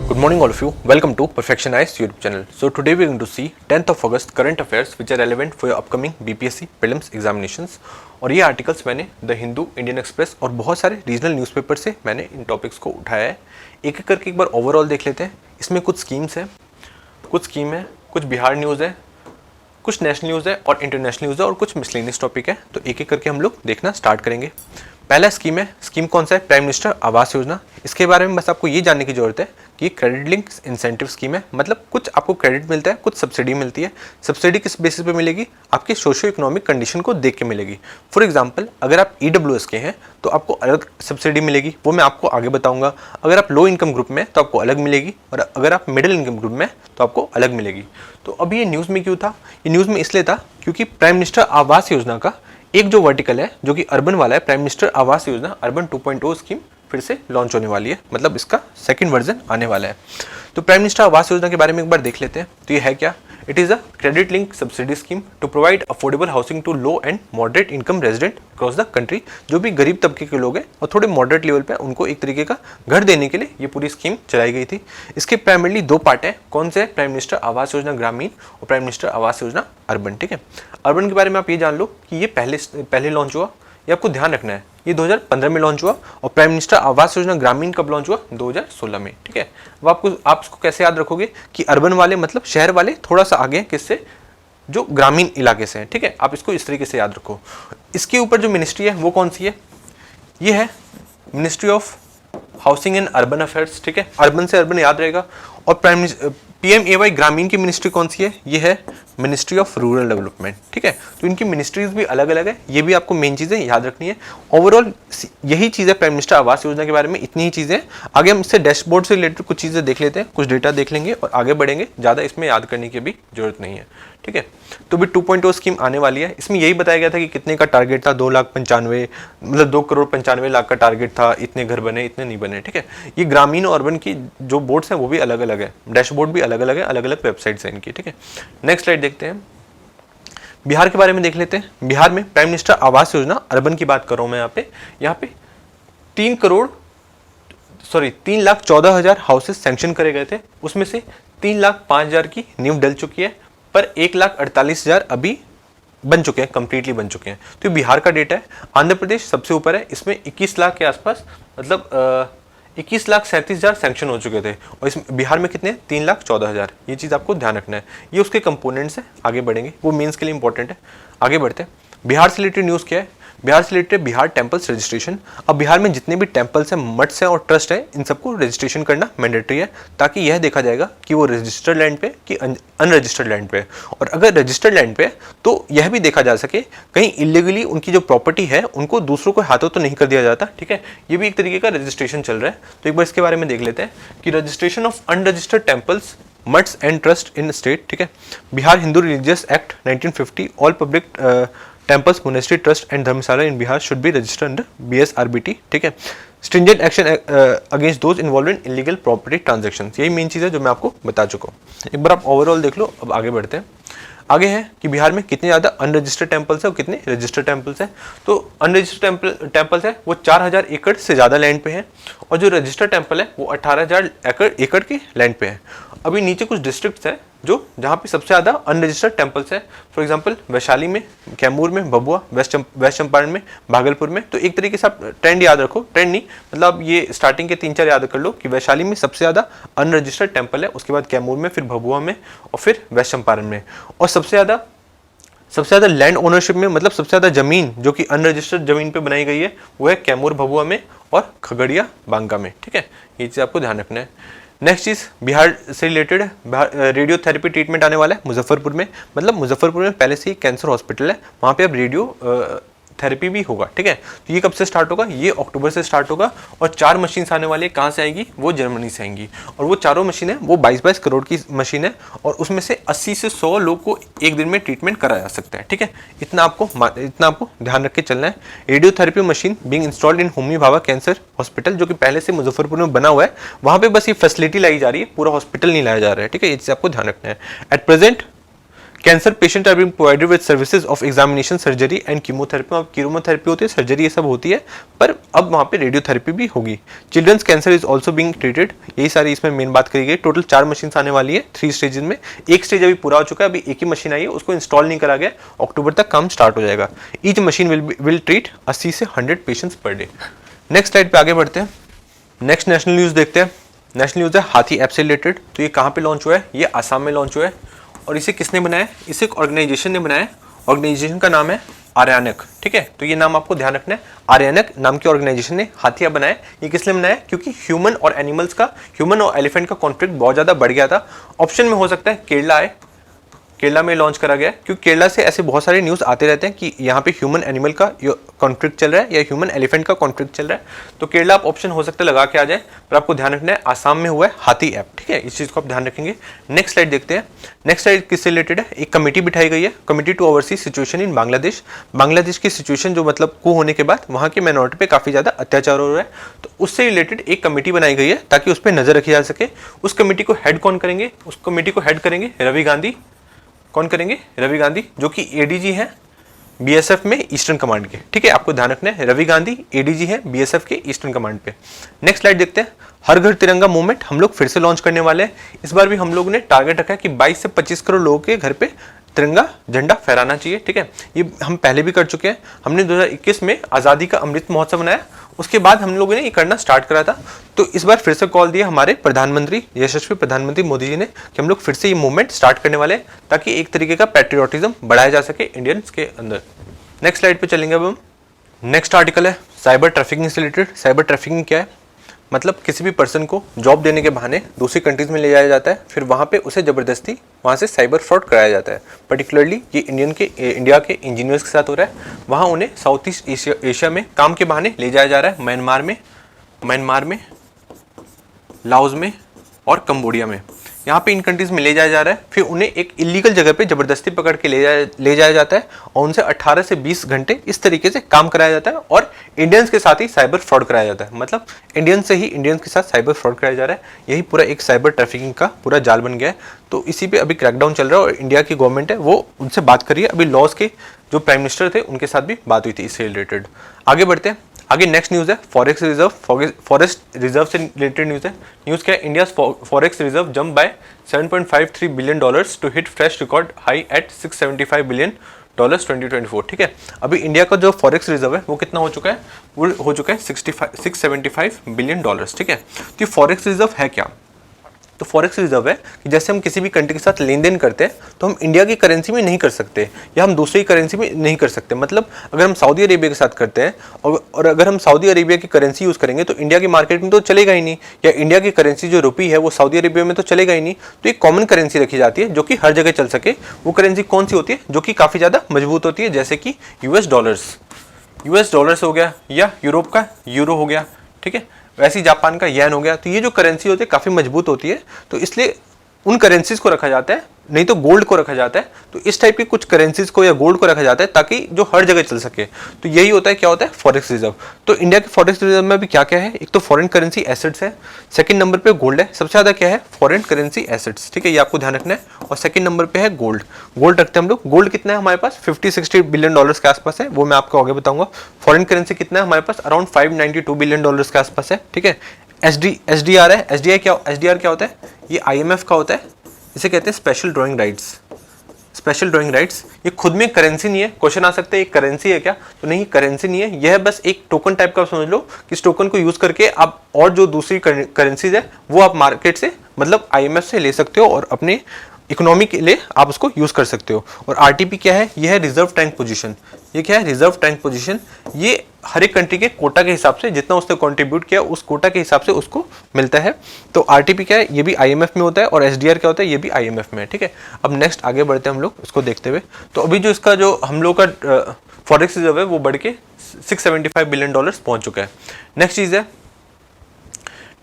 Good morning all of you. Welcome to Perfectionize YouTube channel. So today we are going to see 10th of August current affairs which are relevant for your upcoming BPSC prelims examinations. और ये articles मैंने the Hindu, Indian express और बहुत सारे regional newspaper से मैंने इन topics को उठाया है। एक एक करके एक बार ओवरऑल देख लेते हैं। इसमें कुछ स्कीम्स है, कुछ बिहार न्यूज़ है, कुछ नेशनल न्यूज़ है और इंटरनेशनल न्यूज़ है और कुछ मिसलेनियस टॉपिक है। तो एक एक करके हम लोग देखना स्टार्ट करेंगे। पहला स्कीम है, स्कीम कौन सा है? Prime minister Awas Yojana. इसके बारे में बस आपको ये जानने की जरूरत है कि क्रेडिट लिंक इंसेंटिव स्कीम है, मतलब कुछ आपको क्रेडिट मिलता है, कुछ सब्सिडी मिलती है। सब्सिडी किस बेसिस पे मिलेगी? आपके सोशियो इकोनॉमिक कंडीशन को देख के मिलेगी। फॉर एग्जांपल, अगर आप EWS के हैं तो आपको अलग सब्सिडी मिलेगी, वो मैं आपको आगे बताऊंगा। अगर आप लो इनकम ग्रुप में तो आपको अलग मिलेगी और अगर आप मिडिल इनकम ग्रुप में तो आपको अलग मिलेगी। तो अभी ये न्यूज़ में क्यों था? ये न्यूज़ में इसलिए था क्योंकि प्राइम मिनिस्टर आवास योजना का एक जो वर्टिकल है जो कि अर्बन वाला है, prime minister Awas Yojana urban 2.0 scheme फिर से लॉन्च होने वाली है, मतलब इसका सेकंड वर्जन आने वाला है। तो प्राइम मिनिस्टर आवास योजना के बारे में एक बार देख लेते हैं। तो ये है क्या? It is a credit link subsidy scheme to provide affordable housing to low and moderate income resident across the country. जो भी गरीब तबके के लोग हैं और थोड़े मॉडरेट लेवल पे उनको एक तरीके का घर देने के लिए ये पूरी स्कीम चलाई गई थी। इसके प्राइमरली दो पार्ट हैं। कौन से? प्राइम मिनिस्टर आवास योजना ग्रामीण और prime minister Awas Yojana urban. ठीक है, अर्बन के बारे में आप ये जान लो कि ये पहले लॉन्च हुआ, ये आपको ध्यान रखना है। ये 2015 में लॉन्च हुआ और प्राइम मिनिस्टर आवास योजना ग्रामीण कब लॉन्च हुआ? 2016 में। ठीक है, वो आप इसको कैसे याद रखोगे कि अर्बन वाले मतलब शहर वाले थोड़ा सा आगे हैं किससे? जो ग्रामीण इलाके से हैं। ठीक है, आप इसको इस तरीके से याद रखो। इसके ऊपर जो मिनिस्ट्री है वो कौन सी है? ये है ministry of housing and urban affairs. ठीक है, अर्बन से अर्बन याद रहेगा। और PMAY ग्रामीण की मिनिस्ट्री कौन सी है? ये है मिनिस्ट्री ऑफ रूरल डेवलपमेंट। ठीक है, तो इनकी मिनिस्ट्रीज भी अलग अलग है, ये भी आपको मेन चीज़ें याद रखनी है। ओवरऑल यही चीज़ है प्राइम मिनिस्टर आवास योजना के बारे में, इतनी ही चीज़ें। आगे हम इससे डैशबोर्ड से रिलेटेड कुछ चीज़ें देख लेते हैं, कुछ डेटा देख लेंगे और आगे बढ़ेंगे। ज़्यादा इसमें याद करने की भी जरूरत नहीं है। ठीक है, तो भी 2.0 स्कीम आने वाली है। इसमें यही बताया गया था कि कितने का टारगेट था, 2,95,000 मतलब 2,95,00,000 का टारगेट था। इतने घर बने, इतने नहीं बने। ठीक है, ये ग्रामीण और अर्बन की जो बोर्ड्स हैं वो भी अलग अलग है, डैशबोर्ड भी अलग अलग है, अलग अलग वेबसाइट्स हैं इनकी। ठीक है, नेक्स्ट स्लाइड देखते हैं। बिहार के बारे में देख लेते हैं। बिहार में prime minister Awas Yojana urban की बात कर रहा हूं मैं यहाँ पे 3,14,000 हाउसेस सैंक्शन करे गए थे। उसमें से 3,05,000 की नींव डल चुकी है, पर 1,48,000 अभी बन चुके हैं, कंप्लीटली बन चुके हैं। तो बिहार का डेटा है। आंध्र प्रदेश सबसे ऊपर है, इसमें 21 लाख के आसपास, मतलब 21,37,000 सैंक्शन हो चुके थे। और इस बिहार में कितने? 3,14,000। ये चीज़ आपको ध्यान रखना है। ये उसके कंपोनेंट्स हैं, आगे बढ़ेंगे, वो मेंस के लिए इंपॉर्टेंट है। आगे बढ़ते हैं। बिहार से रिलेटेड न्यूज़ क्या है? बिहार से रिलेटेड बिहार टेम्पल्स रजिस्ट्रेशन। अब बिहार में जितने भी टेम्पल्स हैं, मठ्स हैं और ट्रस्ट है, इन सबको रजिस्ट्रेशन करना मैंडेटरी है, ताकि यह देखा जाएगा कि वो रजिस्टर्ड लैंड पे कि अनरजिस्टर्ड लैंड पे। और अगर रजिस्टर्ड लैंड पे तो यह भी देखा जा सके कहीं इलीगली उनकी जो प्रॉपर्टी है उनको दूसरों को हाथों तो नहीं कर दिया जाता। ठीक है, ये भी एक तरीके का रजिस्ट्रेशन चल रहा है। तो एक बार इसके बारे में देख लेते हैं कि registration of unregistered temples, maths and trust in state. ठीक है, Bihar Hindu religious act 1950 all public temples, monastery, trust and dharamshala in Bihar should be registered under BSRBT। ठीक है, stringent action against those involve in illegal property transaction. यही main चीज़ है जो मैं आपको बता चुका हूँ। एक बार आप ओवरऑल देख लो। अब आगे बढ़ते हैं। आगे है कि बिहार में कितने ज़्यादा अनरजिस्टर्ड टेम्पल्स है और कितने रजिस्टर्ड टेम्पल्स हैं। तो अनरजिस्टर्ड टेम्पल्स है वो 4,000 एकड़ से ज़्यादा लैंड पे है, और जो रजिस्टर्ड टेम्पल है वो 18,000 एकड़ की लैंड पे है। अभी नीचे कुछ डिस्ट्रिक्ट्स हैं जो जहाँ पे सबसे ज़्यादा अनरजिस्टर्ड टेम्पल्स है। फॉर एग्जांपल वैशाली में, कैमूर में, भभुआ, वेस्ट चंपारण में, भागलपुर में। तो एक तरीके से आप ट्रेंड याद रखो, ट्रेंड नहीं मतलब ये स्टार्टिंग के 3-4 याद कर लो कि वैशाली में सबसे ज़्यादा अनरजिस्टर्ड टेम्पल है, उसके बाद कैमूर में, फिर भभुआ में और फिर वेस्ट चंपारण में। और सबसे ज़्यादा लैंड ओनरशिप में, मतलब सबसे ज़्यादा जमीन जो कि अनरजिस्टर्ड जमीन पे बनाई गई है वो है कैमूर, भभुआ में और खगड़िया, बांका में। ठीक है, ये चीज़ आपको ध्यान रखना है। नेक्स्ट चीज़ बिहार से रिलेटेड रेडियोथेरेपी ट्रीटमेंट आने वाला है मुजफ्फरपुर में। मतलब मुजफ्फरपुर में पहले से ही कैंसर हॉस्पिटल है, वहाँ पे अब रेडियो थेरेपी भी होगा। ठीक है, तो ये कब से स्टार्ट होगा? ये अक्टूबर से स्टार्ट होगा। और 4 मशीन्स आने वाली है। कहाँ से आएगी? वो जर्मनी से आएंगी। और वो चारों मशीन है वो 22-22 करोड़ की मशीन है, और उसमें से 80 से 100 लोग को एक दिन में ट्रीटमेंट कराया जा सकता है। ठीक है, इतना आपको ध्यान रख के चलना है। Radiotherapy machine being installed in Homi Bhabha cancer hospital, जो कि पहले से मुजफ्फरपुर में बना हुआ है, वहाँ पे बस ये फैसिलिटी लाई जा रही है, पूरा हॉस्पिटल नहीं लाया जा रहा है। ठीक है, ये चीज़ आपको ध्यान रखना है। At present cancer patient are being provided with services of examination, surgery and chemotherapy. अब कीमोथेरेपी होती है, सर्जरी ये सब होती है, पर अब वहाँ पे रेडियोथेरेपी भी होगी। Children's cancer is also being treated, यही सारी इसमें मेन बात करी गई। टोटल 4 मशीन आने वाली है 3 स्टेजेस में। एक स्टेज अभी पूरा हो चुका है, अभी एक ही मशीन आई है, उसको इंस्टॉल नहीं करा गया, अक्टूबर तक काम स्टार्ट हो जाएगा। ईच मशीन विल ट्रीट 80 से 100 patients per day. Next slide पे आगे बढ़ते हैं। नेक्स्ट नेशनल न्यूज़ देखते हैं। नेशनल न्यूज़ है हाथी ऐप से रिलेटेड। तो ये कहाँ पे लॉन्च हुआ है? ये आसाम में लॉन्च हुआ है। और इसे किसने बनाया है? इसे एक ऑर्गेनाइजेशन ने बनाया है। ऑर्गेनाइजेशन का नाम है आर्यानक, ठीक है। तो ये नाम आपको ध्यान रखना है, आर्यानक नाम की ऑर्गेनाइजेशन ने हाथी ऐप बनाया है। ये किस लिए बनाया है? क्योंकि ह्यूमन और एनिमल्स का, ह्यूमन और एलिफेंट का कॉन्फ्लिक्ट बहुत ज़्यादा बढ़ गया था। ऑप्शन में हो सकता है केरला आए, केरला में लॉन्च करा गया है, क्योंकि केरला से ऐसे बहुत सारे न्यूज़ आते रहते हैं कि यहाँ पे ह्यूमन एनिमल का कॉन्फ्लिक्ट चल रहा है या ह्यूमन एलिफेंट का कॉन्फ्लिक्ट चल रहा है। तो केरला आप ऑप्शन हो सकता है लगा के आ जाए, पर आपको ध्यान रखना है आसाम में हुआ है हाथी ऐप, ठीक है। इस चीज़ को आप ध्यान रखेंगे। नेक्स्ट स्लाइड देखते हैं। नेक्स्ट स्लाइड किससे रिलेटेड है? एक कमेटी बिठाई गई है, committee to oversee situation in Bangladesh. Bangladesh की सिचुएशन जो मतलब कू होने के बाद वहाँ के माइनॉरिटी पे काफ़ी ज़्यादा अत्याचार हो रहा है, तो उससे रिलेटेड एक कमेटी बनाई गई है ताकि उस पर नजर रखी जा सके। उस कमेटी को हेड कौन करेंगे? उस कमेटी को हेड करेंगे रवि गांधी। कौन करेंगे? रवि गांधी, जो कि एडीजी हैं बीएसएफ में ईस्टर्न कमांड के, ठीक है। आपको ध्यान रखना है, रवि गांधी एडीजी हैं बीएसएफ के ईस्टर्न कमांड पे। नेक्स्ट स्लाइड देखते हैं। हर घर तिरंगा मूवमेंट हम लोग फिर से लॉन्च करने वाले हैं। इस बार भी हम लोग ने टारगेट रखा है कि 22 से 25 करोड़ लोगों के घर पे तिरंगा झंडा फहराना चाहिए, ठीक है। ये हम पहले भी कर चुके हैं। हमने 2021 में आज़ादी का अमृत महोत्सव बनाया, उसके बाद हम लोगों ने ये करना स्टार्ट करा था। तो इस बार फिर से कॉल दिया हमारे प्रधानमंत्री, यशस्वी प्रधानमंत्री मोदी जी ने, कि हम लोग फिर से ये मूवमेंट स्टार्ट करने वाले हैं ताकि एक तरीके का पैट्रियोटिज्म बढ़ाया जा सके इंडियंस के अंदर। नेक्स्ट स्लाइड पे चलेंगे अब हम। नेक्स्ट आर्टिकल है साइबर ट्रैफिकिंग से रिलेटेड। साइबर ट्रैफिकिंग क्या है? मतलब किसी भी पर्सन को जॉब देने के बहाने दूसरी कंट्रीज में ले जाया जाता है, फिर वहाँ पे उसे ज़बरदस्ती वहाँ से साइबर फ्रॉड कराया जाता है। पर्टिकुलरली ये इंडिया के इंजीनियर्स के साथ हो रहा है। वहाँ उन्हें साउथ ईस्ट एशिया में काम के बहाने ले जाया जा रहा है, म्यांमार में, लाओस में और कंबोडिया में। यहाँ पे इन कंट्रीज में ले जाया जा रहा है, फिर उन्हें एक इलीगल जगह पे जबरदस्ती पकड़ के ले जाया जाता है और उनसे 18 से 20 घंटे इस तरीके से काम कराया जाता है और इंडियंस के साथ ही साइबर फ्रॉड कराया जाता है। मतलब इंडियंस से ही इंडियंस के साथ साइबर फ्रॉड कराया जा रहा है। यही पूरा एक साइबर ट्रैफिकिंग का पूरा जाल बन गया है। तो इसी पे अभी क्रैकडाउन चल रहा है और इंडिया की गवर्नमेंट है वो उनसे बात कर रही है। अभी लॉस के जो प्राइम मिनिस्टर थे उनके साथ भी बात हुई थी इससे रिलेटेड। आगे बढ़ते हैं। आगे नेक्स्ट न्यूज़ है फॉरेस्ट रिजर्व से रिलेटेड न्यूज़ है। न्यूज़ क्या है? India forest reserve jump by $7.53 billion to hit fresh record high at $675 billion 2024, ठीक है। अभी इंडिया का जो फॉरेक्स रिजर्व है वो कितना हो चुका है? वो हो चुका है $675 बिलियन, ठीक है। तो ये फॉरेक्स रिजर्व है क्या? तो फॉरेक्स रिजर्व है कि जैसे हम किसी भी कंट्री के साथ लेन देन करते हैं तो हम इंडिया की करेंसी में नहीं कर सकते या हम दूसरी करेंसी में नहीं कर सकते। मतलब अगर हम सऊदी अरेबिया के साथ करते हैं और अगर हम सऊदी अरेबिया की करेंसी यूज़ करेंगे तो इंडिया की मार्केट में तो चलेगा ही नहीं, या इंडिया की करेंसी जो रुपी है वो सऊदी अरेबिया में तो चलेगा ही नहीं। तो एक कॉमन करेंसी रखी जाती है जो कि हर जगह चल सके। वो करेंसी कौन सी होती है? जो कि काफ़ी ज़्यादा मजबूत होती है, जैसे कि यूएस डॉलर्स हो गया, या यूरोप का यूरो हो गया, ठीक है। वैसे ही जापान का येन हो गया। तो ये जो करेंसी होती है काफ़ी मजबूत होती है, तो इसलिए उन करेंसीज को रखा जाता है, नहीं तो गोल्ड को रखा जाता है। तो इस टाइप की कुछ करेंसीज को या गोल्ड को रखा जाता है ताकि जो हर जगह चल सके। तो यही होता है, क्या होता है? Forex reserve. तो इंडिया के फॉरेक्स रिजर्व में भी क्या क्या है? एक तो फॉरेन करेंसी एसेट्स है, सेकंड नंबर पे गोल्ड है। सबसे ज़्यादा क्या है? फॉरेन करेंसी एसेट्स, ठीक है, ये आपको ध्यान रखना है। और सेकंड नंबर पे है गोल्ड। गोल्ड रखते हैं हम लोग। गोल्ड कितना है हमारे पास? 50-60 बिलियन डॉलर्स के आसपास है, वो मैं आपको आगे बताऊंगा। फॉरेन करेंसी कितना है हमारे पास? अराउंड 592 बिलियन डॉलर्स के आसपास है, ठीक है। एसडीआर है। एसडीआर क्या होता है? ये आईएमएफ का होता है, इसे कहते हैं स्पेशल ड्राइंग राइट्स। ये खुद में करेंसी नहीं है। क्वेश्चन आ सकते हैं ये करेंसी है क्या? तो नहीं, करेंसी नहीं है। यह बस एक टोकन टाइप का समझ लो कि इस टोकन को यूज करके आप और जो दूसरी करेंसीज है वो आप मार्केट से, मतलब आईएमएफ से ले सकते हो और अपने इकोनॉमी के लिए आप उसको यूज कर सकते हो। और आरटीपी क्या है? यह है रिजर्व टैंक पोजीशन। ये क्या है? Reserve tank position. ये हर एक कंट्री के कोटा के हिसाब से जितना उसने कंट्रीब्यूट किया उस कोटा के हिसाब से उसको मिलता है। तो आरटीपी क्या है? ये भी आईएमएफ में होता है। और एसडीआर क्या होता है? ये भी आईएमएफ में है, ठीक है। अब नेक्स्ट आगे बढ़ते हैं हम लोग इसको देखते हुए। तो अभी जो इसका जो हम लोग का फॉरेक्स रिजर्व है वो बढ़ के $675 बिलियन पहुंच चुका है। नेक्स्ट चीज है,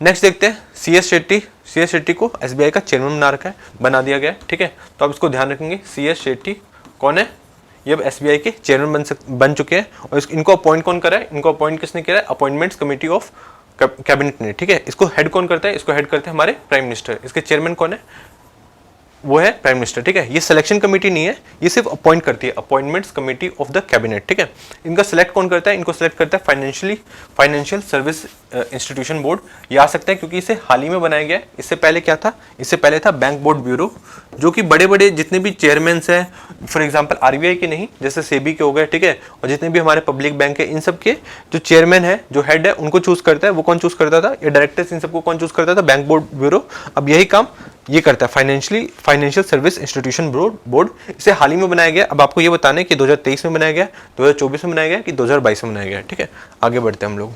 नेक्स्ट देखते हैं CS शेट्टी को SBI का चेयरमैन बना दिया गया है, ठीक है। तो आप इसको ध्यान रखेंगे। CS शेट्टी कौन है? ये अब SBI के चेयरमैन बन चुके हैं। और इनको अपॉइंट कौन करा है? इनको अपॉइंट किसने किया है? अपॉइंटमेंट्स कमेटी ऑफ कैबिनेट ने, ठीक है। इसको हेड कौन करता है? इसको हेड करते हैं हमारे प्राइम मिनिस्टर। इसके चेयरमैन कौन है? वो है प्राइम मिनिस्टर, ठीक है। ये सिलेक्शन कमेटी नहीं है, ये सिर्फ अपॉइंट करती है, appointments committee of the cabinet, ठीक है। इनका सिलेक्ट कौन करता है? इनको सिलेक्ट करता है फाइनेंशियल सर्विस इंस्टीट्यूशन बोर्ड। ये आ सकता है क्योंकि इसे हाल ही में बनाया गया है। इससे पहले क्या था? इससे पहले था बैंक बोर्ड ब्यूरो, जो कि बड़े बड़े जितने भी चेयरमैन हैं, फॉर एग्जाम्पल आरबीआई के नहीं, जैसे सेबी के हो गए, ठीक है, और जितने भी हमारे पब्लिक बैंक है, इन सब के जो चेयरमैन है, जो हेड है, उनको चूज करता है। वो कौन चूज करता था? ये डायरेक्टर्स इन सबको कौन चूज करता था? Bank board bureau. अब यही काम ये करता है फाइनेंशियल सर्विस इंस्टीट्यूशन बोर्ड। इसे हाल ही में बनाया गया। अब आपको ये बताना है कि 2023 में बनाया गया, 2024 में बनाया गया कि 2022 में बनाया गया, ठीक है। आगे बढ़ते हैं हम लोग।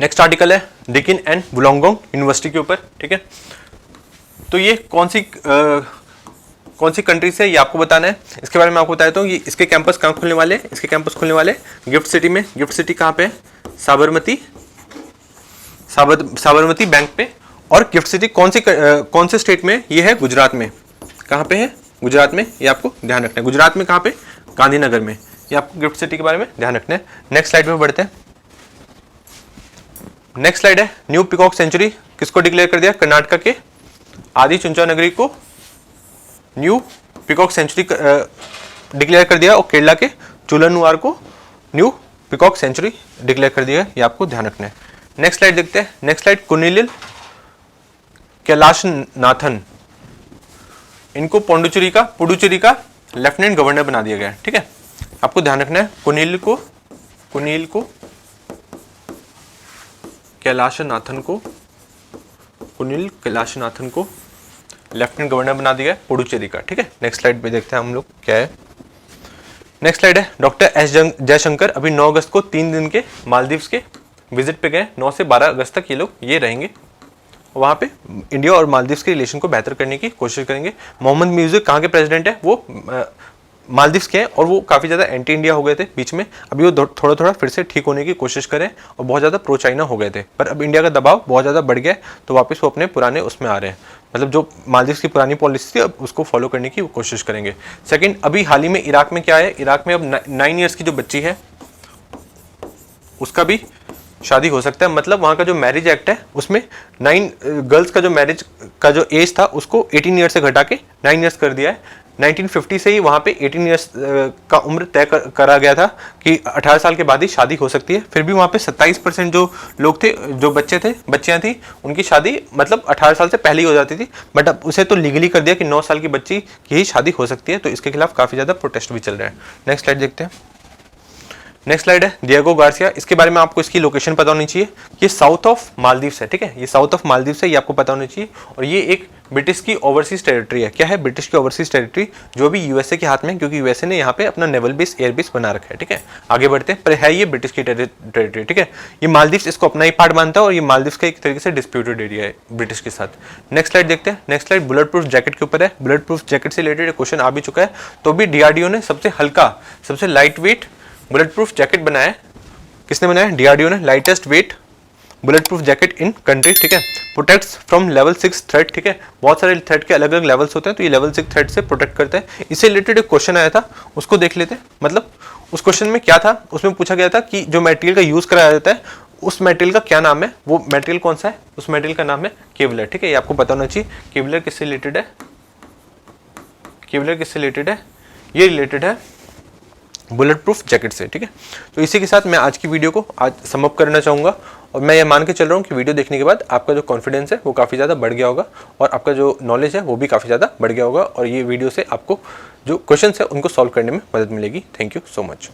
नेक्स्ट आर्टिकल है डिकिन एंड वुलांगडोंग यूनिवर्सिटी के ऊपर, ठीक है। तो ये कौन सी कंट्री से, ये आपको बताना है। इसके बारे में आपको बताया तो ये इसके कैंपस कहाँ खुलने वाले हैं? इसके कैंपस खुलने वाले गिफ्ट सिटी में। गिफ्ट सिटी कहाँ पे है? साबरमती बैंक पे। और गिफ्ट सिटी कौन से स्टेट में? ये है गुजरात में। कहाँ पे है? गुजरात में। ये आपको ध्यान रखना है। गुजरात में कहाँ पे? गांधीनगर में। ये आपको गिफ्ट सिटी के बारे में ध्यान रखना है। नेक्स्ट स्लाइड पे बढ़ते हैं। नेक्स्ट स्लाइड है न्यू पीकॉक सेंचुरी किसको डिक्लेयर कर दिया? कर्नाटक के आदि चुंचा नगरी को न्यू पीकॉक सेंचुरी डिक्लेयर कर दिया, और केरला के चुलनुआर को न्यू पीकॉक सेंचुरी डिक्लेयर कर दिया। ये आपको ध्यान रखना है। नेक्स्ट स्लाइड देखते हैं। नेक्स्ट स्लाइड कुनिलिल कैलाशनाथन, इनको पुडुचेरी का लेफ्टिनेंट गवर्नर बना दिया गया है, ठीक है। आपको ध्यान रखना है कुनिल कैलाशनाथन को लेफ्टिनेंट गवर्नर बना दिया है पुडुचेरी का, ठीक है। नेक्स्ट स्लाइड पे देखते हैं हम लोग क्या है। नेक्स्ट स्लाइड है डॉक्टर एस जयशंकर अभी 9 अगस्त को 3 दिन के मालदीव्स के विजिट पे गए। 9 से 12 अगस्त तक ये लोग ये रहेंगे। वहाँ पे इंडिया और मालदीव्स के रिलेशन को बेहतर करने की कोशिश करेंगे। मोहम्मद म्यूजिक कहाँ के प्रेसिडेंट है? वो मालदीव्स के हैं, और वो काफ़ी ज़्यादा एंटी इंडिया हो गए थे बीच में। अभी वो थोड़ा थोड़ा फिर से ठीक होने की कोशिश करें, और बहुत ज़्यादा प्रो चाइना हो गए थे, पर अब इंडिया का दबाव बहुत ज़्यादा बढ़ गया है, तो वापस वो अपने पुराने उसमें आ रहे हैं। मतलब जो मालदीव्स की पुरानी पॉलिसी थी, अब उसको फॉलो करने की कोशिश करेंगे। सेकेंड, अभी हाल ही में इराक में क्या है? इराक में अब 9 ईयर्स की जो बच्ची है उसका भी शादी हो सकता है। मतलब वहाँ का जो मैरिज एक्ट है उसमें 9 गर्ल्स का जो मैरिज का जो एज था उसको 18 ईयर्स से घटा के 9 ईयर्स कर दिया है। 1950 से ही वहाँ पे 18 ईयर्स का उम्र तय करा गया था कि 18 साल के बाद ही शादी हो सकती है। फिर भी वहाँ पे 27% जो लोग थे, जो बच्चियाँ थी, उनकी शादी मतलब 18 साल से पहले ही हो जाती थी। बट अब उसे तो लीगली कर दिया कि 9 साल की बच्ची की ही शादी हो सकती है। तो इसके खिलाफ काफ़ी ज़्यादा प्रोटेस्ट भी चल रहे हैं। नेक्स्ट स्लाइड देखते हैं। नेक्स्ट स्लाइड है डिएगो गार्सिया। इसके बारे में आपको इसकी लोकेशन पता होनी चाहिए। ये साउथ ऑफ मालदीव्स है, ठीक है। ये साउथ ऑफ मालदीव्स है, ये आपको पता होना चाहिए। और ये एक ब्रिटिश की ओवरसीज टेरिटरी है। क्या है? ब्रिटिश की ओवरसीज टेरिटरी, जो भी यूएसए के हाथ में है, क्योंकि यूएसए ने यहाँ पे अपना नेवल बेस, एयर बेस बना रखा है, ठीक है। आगे बढ़ते हैं, पर है ये ब्रिटिश की टेरिटरी, ठीक है। ये मालदीव्स इसको अपना ही पार्ट मानता है, और ये मालदीव्स का एक तरीके से डिस्प्यूटेड एरिया है ब्रिटिश के साथ। नेक्स्ट स्लाइड देखते हैं। Next slide bullet proof jacket के ऊपर है। बुलेट प्रूफ जैकेट से रिलेटेड क्वेश्चन आ भी चुका है, तो भी डीआरडीओ ने सबसे हल्का, सबसे light weight bullet proof jacket बनाया है। किसने बनाया? डीआरडीओ ने। Lightest weight bullet proof jacket in country, ठीक है। प्रोटेक्ट्स फ्रॉम लेवल 6 थ्रेट, ठीक है। बहुत सारे थ्रेट के अलग अलग लेवल्स होते हैं, तो ये लेवल 6 थ्रेट से प्रोटेक्ट करता है। इससे रिलेटेड एक क्वेश्चन आया था, उसको देख लेते हैं। मतलब उस क्वेश्चन में क्या था? उसमें पूछा गया था कि जो मटेरियल का यूज कराया जाता है उस मटेरियल का क्या नाम है? वो मटेरियल कौन सा है? उस मटेरियल का नाम है केवलर, ठीक है। ये आपको पता होना चाहिए। केवलर किससे रिलेटेड है? ये रिलेटेड है बुलेट प्रूफ जैकेट से, ठीक है। तो इसी के साथ मैं आज की वीडियो को आज समअप करना चाहूँगा, और मैं ये मान के चल रहा हूँ कि वीडियो देखने के बाद आपका जो कॉन्फिडेंस है वो काफ़ी ज़्यादा बढ़ गया होगा, और आपका जो नॉलेज है वो भी काफ़ी ज़्यादा बढ़ गया होगा, और ये वीडियो से आपको जो क्वेश्चंस है उनको सॉल्व करने में मदद मिलेगी। Thank you so much.